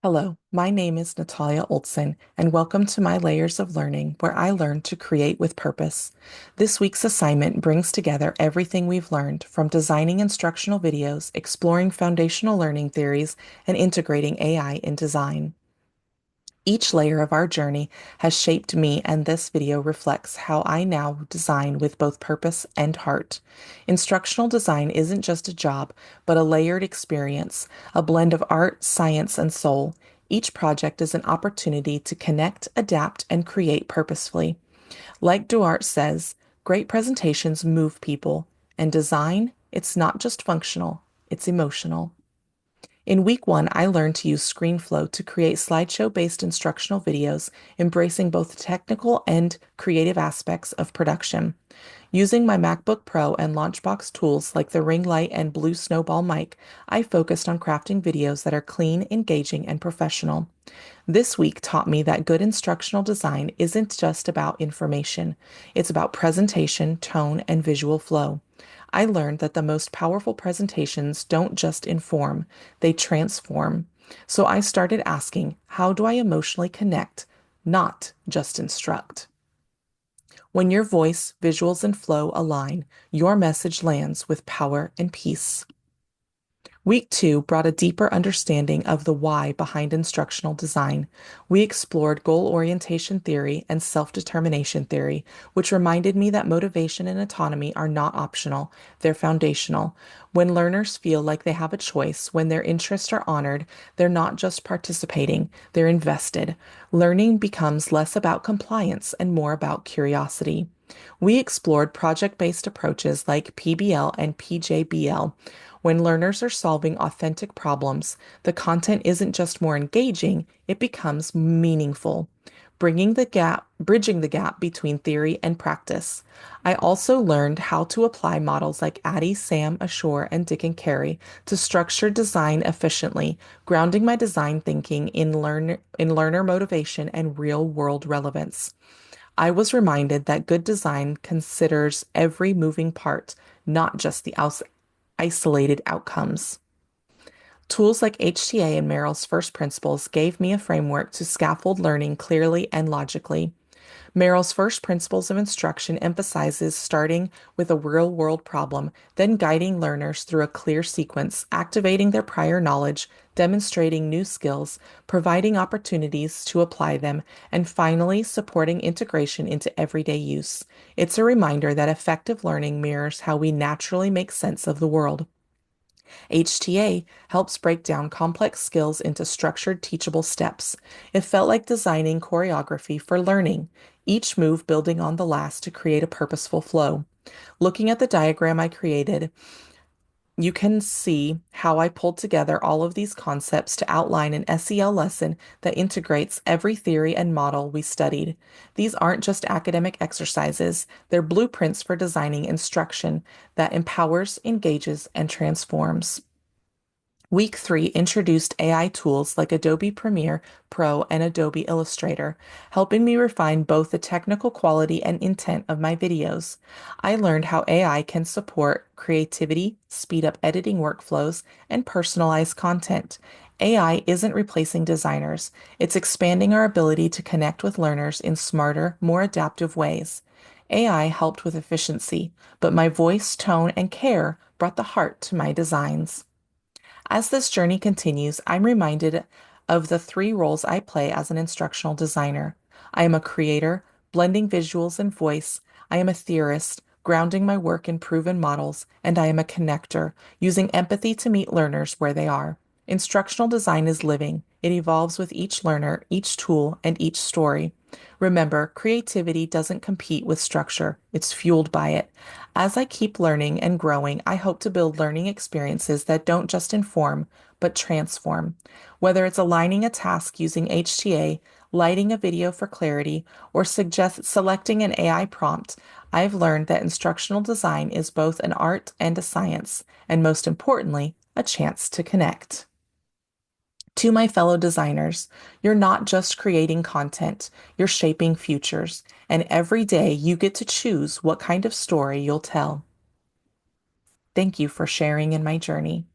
Hello, my name is Natalia Oldson, and welcome to my Layers of Learning, where I learn to create with purpose. This week's assignment brings together everything we've learned from designing instructional videos, exploring foundational learning theories, and integrating AI in design. Each layer of our journey has shaped me, and this video reflects how I now design with both purpose and heart. Instructional design isn't just a job, but a layered experience, a blend of art, science, and soul. Each project is an opportunity to connect, adapt, and create purposefully. Like Duarte says, great presentations move people, and design, it's not just functional, it's emotional. In week one, I learned to use ScreenFlow to create slideshow-based instructional videos, embracing both technical and creative aspects of production. Using my MacBook Pro and Launchbox tools like the ring light and blue snowball mic, I focused on crafting videos that are clean, engaging, and professional. This week taught me that good instructional design isn't just about information. It's about presentation, tone, and visual flow. I learned that the most powerful presentations don't just inform, they transform. So I started asking, how do I emotionally connect, not just instruct? When your voice, visuals, and flow align, your message lands with power and peace. Week two brought a deeper understanding of the why behind instructional design. We explored goal orientation theory and self-determination theory, which reminded me that motivation and autonomy are not optional, they're foundational. When learners feel like they have a choice, when their interests are honored, they're not just participating, they're invested. Learning becomes less about compliance and more about curiosity. We explored project-based approaches like PBL and PjBL. When learners are solving authentic problems, the content isn't just more engaging, it becomes meaningful, bridging the gap between theory and practice. I also learned how to apply models like ADDIE, Sam, Ashore, and Dick and Carey to structure design efficiently, grounding my design thinking in learner motivation and real-world relevance. I was reminded that good design considers every moving part, not just the isolated outcomes. Tools like HTA and Merrill's first principles gave me a framework to scaffold learning clearly and logically. Merrill's first principles of instruction emphasizes starting with a real-world problem, then guiding learners through a clear sequence, activating their prior knowledge, demonstrating new skills, providing opportunities to apply them, and finally supporting integration into everyday use. It's a reminder that effective learning mirrors how we naturally make sense of the world. HTA helps break down complex skills into structured, teachable steps. It felt like designing choreography for learning, each move building on the last to create a purposeful flow. Looking at the diagram I created, you can see how I pulled together all of these concepts to outline an SEL lesson that integrates every theory and model we studied. These aren't just academic exercises, they're blueprints for designing instruction that empowers, engages, and transforms. Week three introduced AI tools like Adobe Premiere Pro and Adobe Illustrator, helping me refine both the technical quality and intent of my videos. I learned how AI can support creativity, speed up editing workflows, and personalize content. AI isn't replacing designers, it's expanding our ability to connect with learners in smarter, more adaptive ways. AI helped with efficiency, but my voice, tone, and care brought the heart to my designs. As this journey continues, I'm reminded of the three roles I play as an instructional designer. I am a creator, blending visuals and voice. I am a theorist, grounding my work in proven models. And I am a connector, using empathy to meet learners where they are. Instructional design is living. It evolves with each learner, each tool, and each story. Remember, creativity doesn't compete with structure, it's fueled by it. As I keep learning and growing, I hope to build learning experiences that don't just inform, but transform. Whether it's aligning a task using HTA, lighting a video for clarity, or selecting an AI prompt, I've learned that instructional design is both an art and a science, and most importantly, a chance to connect. To my fellow designers, you're not just creating content, you're shaping futures, and every day you get to choose what kind of story you'll tell. Thank you for sharing in my journey.